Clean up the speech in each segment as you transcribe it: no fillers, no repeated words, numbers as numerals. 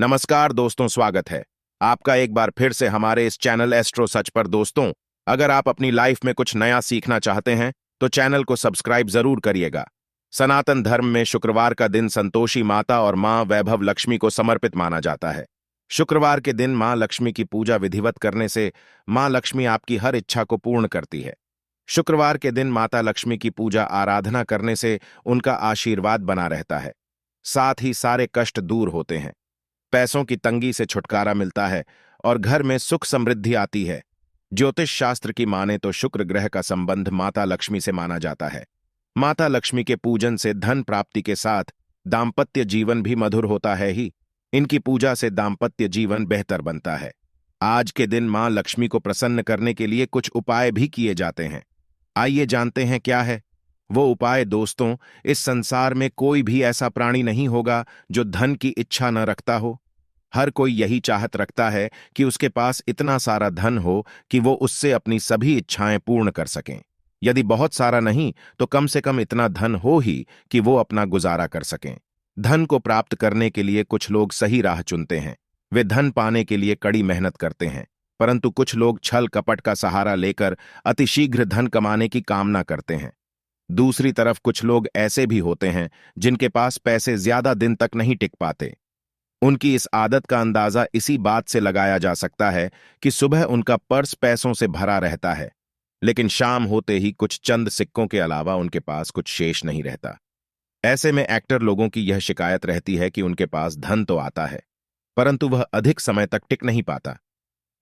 नमस्कार दोस्तों, स्वागत है आपका एक बार फिर से हमारे इस चैनल एस्ट्रो सच पर। दोस्तों, अगर आप अपनी लाइफ में कुछ नया सीखना चाहते हैं तो चैनल को सब्सक्राइब जरूर करिएगा। सनातन धर्म में शुक्रवार का दिन संतोषी माता और मां वैभव लक्ष्मी को समर्पित माना जाता है। शुक्रवार के दिन मां लक्ष्मी की पूजा विधिवत करने से मां लक्ष्मी आपकी हर इच्छा को पूर्ण करती है। शुक्रवार के दिन माता लक्ष्मी की पूजा आराधना करने से उनका आशीर्वाद बना रहता है, साथ ही सारे कष्ट दूर होते हैं, पैसों की तंगी से छुटकारा मिलता है और घर में सुख समृद्धि आती है। ज्योतिष शास्त्र की माने तो शुक्र ग्रह का संबंध माता लक्ष्मी से माना जाता है। माता लक्ष्मी के पूजन से धन प्राप्ति के साथ दाम्पत्य जीवन भी मधुर होता है ही। इनकी पूजा से दाम्पत्य जीवन बेहतर बनता है। आज के दिन मां लक्ष्मी को प्रसन्न करने के लिए कुछ उपाय भी किए जाते हैं। आइए जानते हैं क्या है वो उपाय। दोस्तों, इस संसार में कोई भी ऐसा प्राणी नहीं होगा जो धन की इच्छा न रखता हो। हर कोई यही चाहत रखता है कि उसके पास इतना सारा धन हो कि वो उससे अपनी सभी इच्छाएं पूर्ण कर सकें। यदि बहुत सारा नहीं तो कम से कम इतना धन हो ही कि वो अपना गुजारा कर सकें। धन को प्राप्त करने के लिए कुछ लोग सही राह चुनते हैं। वे धन पाने के लिए कड़ी मेहनत करते हैं, परंतु कुछ लोग छल कपट का सहारा लेकर अतिशीघ्र धन कमाने की कामना करते हैं। दूसरी तरफ कुछ लोग ऐसे भी होते हैं जिनके पास पैसे ज्यादा दिन तक नहीं टिक पाते। उनकी इस आदत का अंदाजा इसी बात से लगाया जा सकता है कि सुबह उनका पर्स पैसों से भरा रहता है, लेकिन शाम होते ही कुछ चंद सिक्कों के अलावा उनके पास कुछ शेष नहीं रहता। ऐसे में एक्टर लोगों की यह शिकायत रहती है कि उनके पास धन तो आता है, परंतु वह अधिक समय तक टिक नहीं पाता।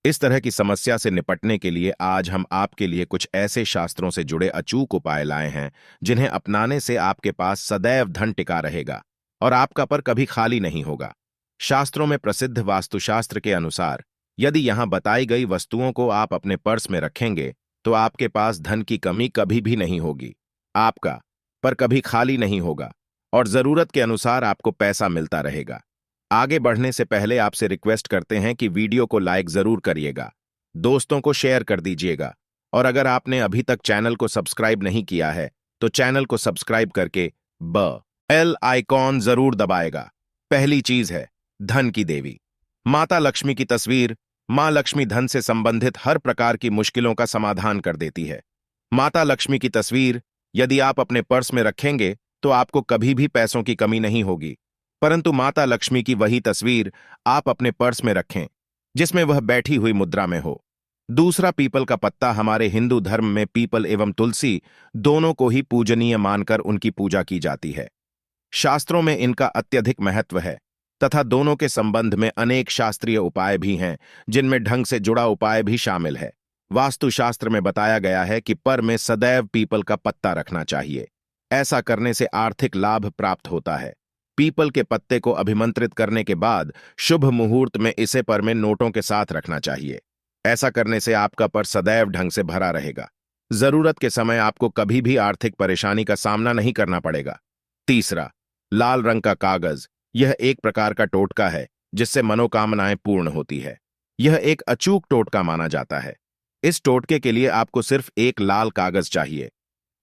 इस तरह की समस्या से निपटने के लिए आज हम आपके लिए कुछ ऐसे शास्त्रों से जुड़े अचूक उपाय लाए हैं जिन्हें अपनाने से आपके पास सदैव धन टिका रहेगा और आपका पर कभी खाली नहीं होगा। शास्त्रों में प्रसिद्ध वास्तुशास्त्र के अनुसार यदि यहां बताई गई वस्तुओं को आप अपने पर्स में रखेंगे तो आपके पास धन की कमी कभी भी नहीं होगी। आपका पर कभी खाली नहीं होगा और जरूरत के अनुसार आपको पैसा मिलता रहेगा। आगे बढ़ने से पहले आपसे रिक्वेस्ट करते हैं कि वीडियो को लाइक जरूर करिएगा, दोस्तों को शेयर कर दीजिएगा और अगर आपने अभी तक चैनल को सब्सक्राइब नहीं किया है तो चैनल को सब्सक्राइब करके बेल आइकॉन जरूर दबाएगा। पहली चीज है धन की देवी माता लक्ष्मी की तस्वीर। मां लक्ष्मी धन से संबंधित हर प्रकार की मुश्किलों का समाधान कर देती है। माता लक्ष्मी की तस्वीर यदि आप अपने पर्स में रखेंगे तो आपको कभी भी पैसों की कमी नहीं होगी, परंतु माता लक्ष्मी की वही तस्वीर आप अपने पर्स में रखें जिसमें वह बैठी हुई मुद्रा में हो। दूसरा, पीपल का पत्ता। हमारे हिंदू धर्म में पीपल एवं तुलसी दोनों को ही पूजनीय मानकर उनकी पूजा की जाती है। शास्त्रों में इनका अत्यधिक महत्व है तथा दोनों के संबंध में अनेक शास्त्रीय उपाय भी हैं जिनमें ढंग से जुड़ा उपाय भी शामिल है। वास्तुशास्त्र में बताया गया है कि पर में सदैव पीपल का पत्ता रखना चाहिए। ऐसा करने से आर्थिक लाभ प्राप्त होता है। पीपल के पत्ते को अभिमंत्रित करने के बाद शुभ मुहूर्त में इसे पर में नोटों के साथ रखना चाहिए। ऐसा करने से आपका पर सदैव ढंग से भरा रहेगा। जरूरत के समय आपको कभी भी आर्थिक परेशानी का सामना नहीं करना पड़ेगा। तीसरा, लाल रंग का कागज। यह एक प्रकार का टोटका है जिससे मनोकामनाएं पूर्ण होती है। यह एक अचूक टोटका माना जाता है। इस टोटके के लिए आपको सिर्फ एक लाल कागज चाहिए।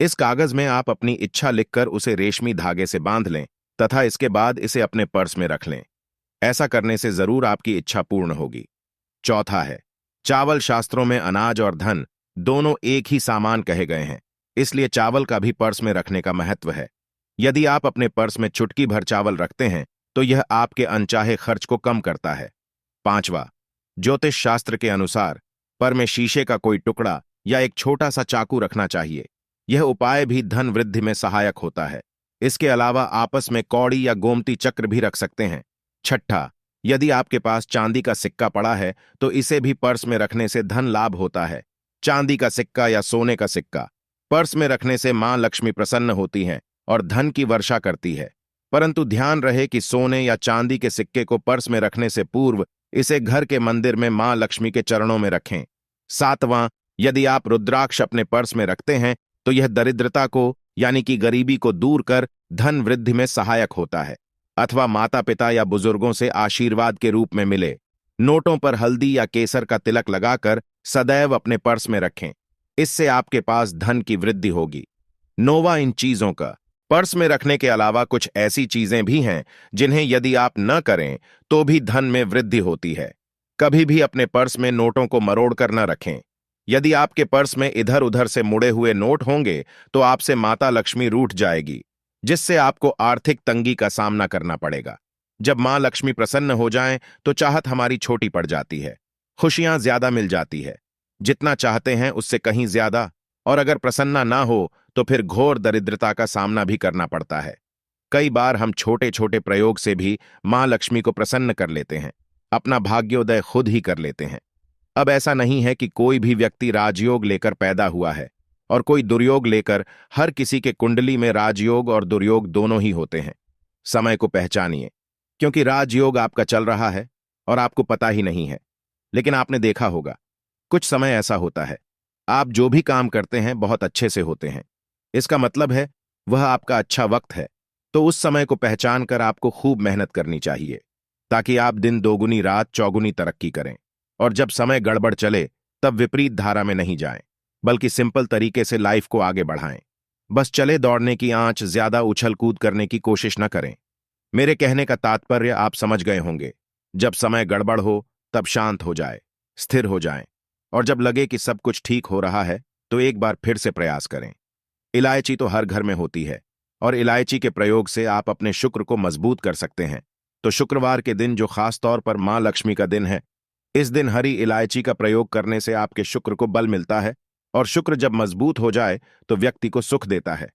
इस कागज में आप अपनी इच्छा लिखकर उसे रेशमी धागे से बांध लें तथा इसके बाद इसे अपने पर्स में रख लें। ऐसा करने से जरूर आपकी इच्छा पूर्ण होगी। चौथा है चावल। शास्त्रों में अनाज और धन दोनों एक ही सामान कहे गए हैं, इसलिए चावल का भी पर्स में रखने का महत्व है। यदि आप अपने पर्स में चुटकी भर चावल रखते हैं तो यह आपके अनचाहे खर्च को कम करता है। पांचवा, ज्योतिष शास्त्र के अनुसार पर में शीशे का कोई टुकड़ा या एक छोटा सा चाकू रखना चाहिए। यह उपाय भी धन वृद्धि में सहायक होता है। इसके अलावा आपस में कौड़ी या गोमती चक्र भी रख सकते हैं। छठा, यदि आपके पास चांदी का सिक्का पड़ा है तो इसे भी पर्स में रखने से धन लाभ होता है। चांदी का सिक्का या सोने का सिक्का पर्स में रखने से मां लक्ष्मी प्रसन्न होती हैं और धन की वर्षा करती है, परंतु ध्यान रहे कि सोने या चांदी के सिक्के को पर्स में रखने से पूर्व इसे घर के मंदिर में मां लक्ष्मी के चरणों में रखें। सातवां, यदि आप रुद्राक्ष अपने पर्स में रखते हैं तो यह दरिद्रता को यानी कि गरीबी को दूर कर धन वृद्धि में सहायक होता है अथवा माता पिता या बुजुर्गों से आशीर्वाद के रूप में मिले। नोटों पर हल्दी या केसर का तिलक लगाकर सदैव अपने पर्स में रखें। इससे आपके पास धन की वृद्धि होगी। नौवां, इन चीजों का पर्स में रखने के अलावा कुछ ऐसी चीजें भी हैं जिन्हें यदि आप न करें तो भी धन में वृद्धि होती है। कभी भी अपने पर्स में नोटों को मरोड़ कर न रखें। यदि आपके पर्स में इधर उधर से मुड़े हुए नोट होंगे तो आपसे माता लक्ष्मी रूठ जाएगी, जिससे आपको आर्थिक तंगी का सामना करना पड़ेगा। जब मां लक्ष्मी प्रसन्न हो जाएं तो चाहत हमारी छोटी पड़ जाती है, खुशियां ज्यादा मिल जाती है, जितना चाहते हैं उससे कहीं ज्यादा। और अगर प्रसन्ना ना हो तो फिर घोर दरिद्रता का सामना भी करना पड़ता है। कई बार हम छोटे छोटे प्रयोग से भी मां लक्ष्मी को प्रसन्न कर लेते हैं, अपना भाग्योदय खुद ही कर लेते हैं। अब ऐसा नहीं है कि कोई भी व्यक्ति राजयोग लेकर पैदा हुआ है और कोई दुर्योग लेकर। हर किसी के कुंडली में राजयोग और दुर्योग दोनों ही होते हैं। समय को पहचानिए, क्योंकि राजयोग आपका चल रहा है और आपको पता ही नहीं है। लेकिन आपने देखा होगा, कुछ समय ऐसा होता है, आप जो भी काम करते हैं बहुत अच्छे से होते हैं। इसका मतलब है वह आपका अच्छा वक्त है। तो उस समय को पहचान कर आपको खूब मेहनत करनी चाहिए, ताकि आप दिन दोगुनी रात चौगुनी तरक्की करें। और जब समय गड़बड़ चले तब विपरीत धारा में नहीं जाएं, बल्कि सिंपल तरीके से लाइफ को आगे बढ़ाएं। बस चले दौड़ने की आंच, ज्यादा उछल कूद करने की कोशिश न करें। मेरे कहने का तात्पर्य आप समझ गए होंगे। जब समय गड़बड़ हो तब शांत हो जाए, स्थिर हो जाएं, और जब लगे कि सब कुछ ठीक हो रहा है तो एक बार फिर से प्रयास करें। इलायची तो हर घर में होती है और इलायची के प्रयोग से आप अपने शुक्र को मजबूत कर सकते हैं। तो शुक्रवार के दिन, जो खास तौर पर मां लक्ष्मी का दिन है, इस दिन हरी इलायची का प्रयोग करने से आपके शुक्र को बल मिलता है। और शुक्र जब मजबूत हो जाए तो व्यक्ति को सुख देता है,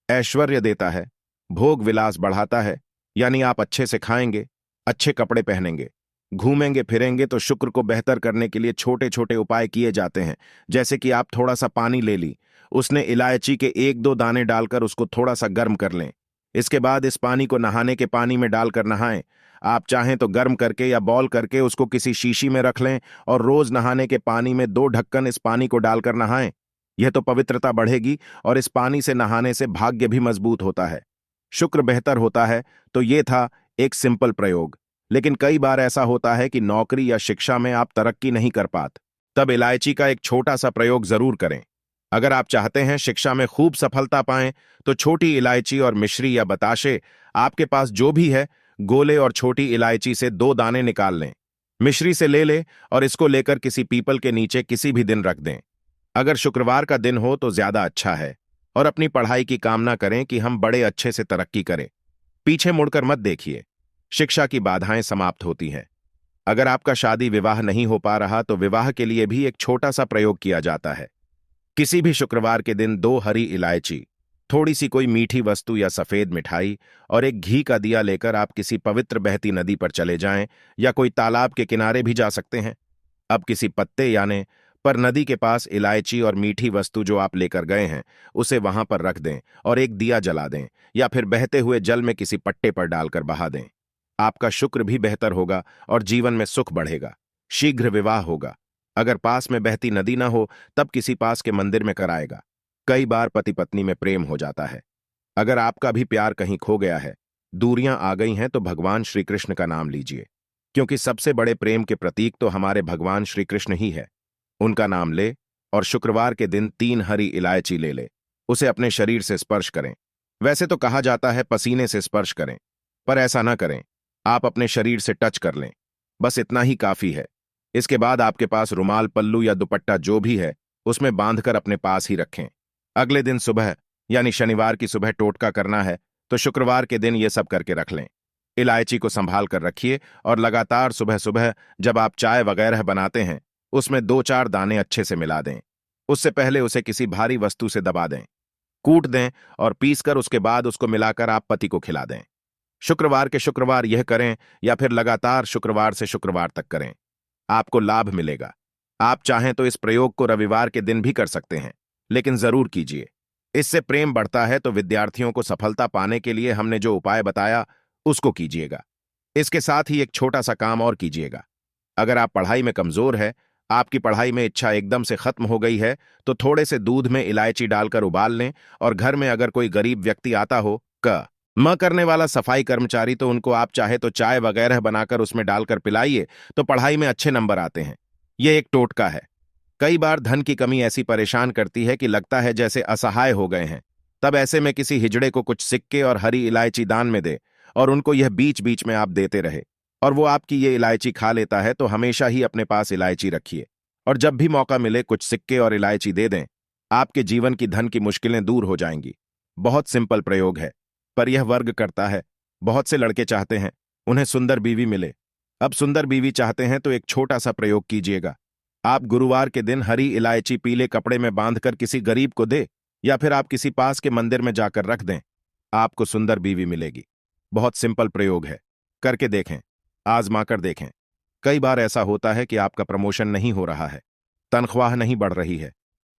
ऐश्वर्य देता है, भोग विलास बढ़ाता है। यानी आप अच्छे से खाएंगे, अच्छे कपड़े पहनेंगे, घूमेंगे फिरेंगे। तो शुक्र को बेहतर करने के लिए छोटे छोटे उपाय किए जाते हैं। जैसे कि आप थोड़ा सा पानी ले ली, उसने इलायची के एक दो दाने डालकर उसको थोड़ा सा गर्म कर लें। इसके बाद इस पानी को नहाने के पानी में डालकर नहाएं। आप चाहें तो गर्म करके या बॉल करके उसको किसी शीशी में रख लें और रोज नहाने के पानी में 2 ढक्कन इस पानी को डालकर नहाएं। यह तो पवित्रता बढ़ेगी और इस पानी से नहाने से भाग्य भी मजबूत होता है, शुक्र बेहतर होता है। तो ये था एक सिंपल प्रयोग। लेकिन कई बार ऐसा होता है कि नौकरी या शिक्षा में आप तरक्की नहीं कर पाते, तब इलायची का एक छोटा सा प्रयोग जरूर करें। अगर आप चाहते हैं शिक्षा में खूब सफलता पाएं तो छोटी इलायची और मिश्री या बताशे, आपके पास जो भी है, गोले और छोटी इलायची से 2 दाने निकाल लें, मिश्री से ले लें और इसको लेकर किसी पीपल के नीचे किसी भी दिन रख दें। अगर शुक्रवार का दिन हो तो ज्यादा अच्छा है। और अपनी पढ़ाई की कामना करें कि हम बड़े अच्छे से तरक्की करें। पीछे मुड़कर मत देखिए, शिक्षा की बाधाएं समाप्त होती हैं। अगर आपका शादी विवाह नहीं हो पा रहा तो विवाह के लिए भी एक छोटा सा प्रयोग किया जाता है। किसी भी शुक्रवार के दिन 2 हरी इलायची, थोड़ी सी कोई मीठी वस्तु या सफेद मिठाई और एक घी का दिया लेकर आप किसी पवित्र बहती नदी पर चले जाएं, या कोई तालाब के किनारे भी जा सकते हैं। अब किसी पत्ते यानी पर नदी के पास इलायची और मीठी वस्तु जो आप लेकर गए हैं उसे वहां पर रख दें और एक दिया जला दें, या फिर बहते हुए जल में किसी पट्टे पर डालकर बहा दें। आपका शुक्र भी बेहतर होगा और जीवन में सुख बढ़ेगा। शीघ्र विवाह होगा। अगर पास में बहती नदी ना हो तब किसी पास के मंदिर में कराएगा। कई बार पति पत्नी में प्रेम हो जाता है। अगर आपका भी प्यार कहीं खो गया है, दूरियां आ गई हैं, तो भगवान श्री कृष्ण का नाम लीजिए, क्योंकि सबसे बड़े प्रेम के प्रतीक तो हमारे भगवान श्री कृष्ण ही है। उनका नाम ले और शुक्रवार के दिन 3 हरी इलायची ले ले, उसे अपने शरीर से स्पर्श करें। वैसे तो कहा जाता है पसीने से स्पर्श करें, पर ऐसा ना करें, आप अपने शरीर से टच कर लें, बस इतना ही काफी है। इसके बाद आपके पास रुमाल, पल्लू या दुपट्टा जो भी है उसमें बांधकर अपने पास ही रखें। अगले दिन सुबह यानी शनिवार की सुबह टोटका करना है, तो शुक्रवार के दिन ये सब करके रख लें। इलायची को संभाल कर रखिए और लगातार सुबह सुबह जब आप चाय वगैरह बनाते हैं उसमें 2-4 दाने अच्छे से मिला दें। उससे पहले उसे किसी भारी वस्तु से दबा दें, कूट दें और पीसकर उसके बाद उसको मिलाकर आप पति को खिला दें। शुक्रवार के शुक्रवार यह करें या फिर लगातार शुक्रवार से शुक्रवार तक करें, आपको लाभ मिलेगा। आप चाहें तो इस प्रयोग को रविवार के दिन भी कर सकते हैं, लेकिन जरूर कीजिए। इससे प्रेम बढ़ता है। तो विद्यार्थियों को सफलता पाने के लिए हमने जो उपाय बताया उसको कीजिएगा। इसके साथ ही एक छोटा सा काम और कीजिएगा। अगर आप पढ़ाई में कमजोर है, आपकी पढ़ाई में इच्छा एकदम से खत्म हो गई है, तो थोड़े से दूध में इलायची डालकर उबाल लें और घर में अगर कोई गरीब व्यक्ति आता हो, म करने वाला सफाई कर्मचारी, तो उनको आप चाहे तो चाय वगैरह बनाकर उसमें डालकर पिलाइए, तो पढ़ाई में अच्छे नंबर आते हैं। यह एक टोटका है। कई बार धन की कमी ऐसी परेशान करती है कि लगता है जैसे असहाय हो गए हैं। तब ऐसे में किसी हिजड़े को कुछ सिक्के और हरी इलायची दान में दे और उनको यह बीच बीच में आप देते रहे और वो आपकी ये इलायची खा लेता है, तो हमेशा ही अपने पास इलायची रखिए और जब भी मौका मिले कुछ सिक्के और इलायची दे दें। आपके जीवन की धन की मुश्किलें दूर हो जाएंगी। बहुत सिंपल प्रयोग है, पर यह वर्ग करता है। बहुत से लड़के चाहते हैं उन्हें सुंदर बीवी मिले। अब सुंदर बीवी चाहते हैं तो एक छोटा सा प्रयोग कीजिएगा। आप गुरुवार के दिन हरी इलायची पीले कपड़े में बांधकर किसी गरीब को दे या फिर आप किसी पास के मंदिर में जाकर रख दें। आपको सुंदर बीवी मिलेगी। बहुत सिंपल प्रयोग है, करके देखें, आजमा कर देखें। कई बार ऐसा होता है कि आपका प्रमोशन नहीं हो रहा है, तनख्वाह नहीं बढ़ रही है,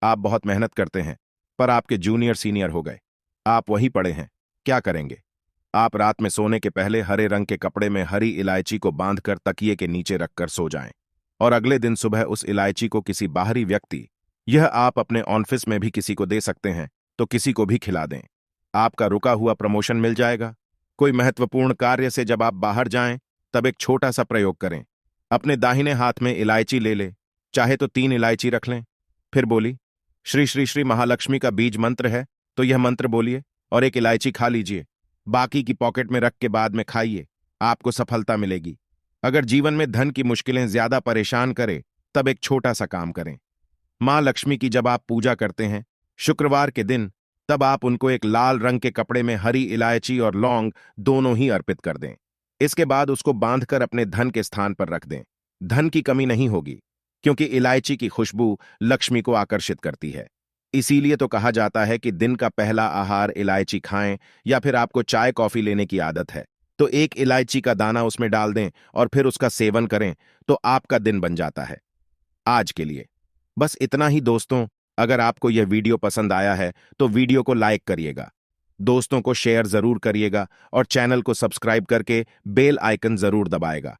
आप बहुत मेहनत करते हैं पर आपके जूनियर सीनियर हो गए, आप वहीं पड़े हैं। क्या करेंगे? आप रात में सोने के पहले हरे रंग के कपड़े में हरी इलायची को बांधकर तकिए के नीचे रखकर सो जाएं और अगले दिन सुबह उस इलायची को किसी बाहरी व्यक्ति, यह आप अपने ऑफिस में भी किसी को दे सकते हैं, तो किसी को भी खिला दें। आपका रुका हुआ प्रमोशन मिल जाएगा। कोई महत्वपूर्ण कार्य से जब आप बाहर जाएं तब एक छोटा सा प्रयोग करें। अपने दाहिने हाथ में इलायची ले ले, चाहे तो 3 इलायची रख लें। फिर बोली, श्री श्री श्री महालक्ष्मी का बीज मंत्र है तो यह मंत्र बोलिए और एक इलायची खा लीजिए। बाकी की पॉकेट में रख के बाद में खाइए, आपको सफलता मिलेगी। अगर जीवन में धन की मुश्किलें ज्यादा परेशान करें तब एक छोटा सा काम करें। मां लक्ष्मी की जब आप पूजा करते हैं शुक्रवार के दिन, तब आप उनको एक लाल रंग के कपड़े में हरी इलायची और लौंग दोनों ही अर्पित कर दें। इसके बाद उसको बांधकर अपने धन के स्थान पर रख दें। धन की कमी नहीं होगी, क्योंकि इलायची की खुशबू लक्ष्मी को आकर्षित करती है। इसीलिए तो कहा जाता है कि दिन का पहला आहार इलायची खाएं, या फिर आपको चाय कॉफी लेने की आदत है तो एक इलायची का दाना उसमें डाल दें और फिर उसका सेवन करें तो आपका दिन बन जाता है। आज के लिए बस इतना ही दोस्तों। अगर आपको यह वीडियो पसंद आया है तो वीडियो को लाइक करिएगा, दोस्तों को शेयर जरूर करिएगा और चैनल को सब्सक्राइब करके बेल आइकन जरूर दबाएगा।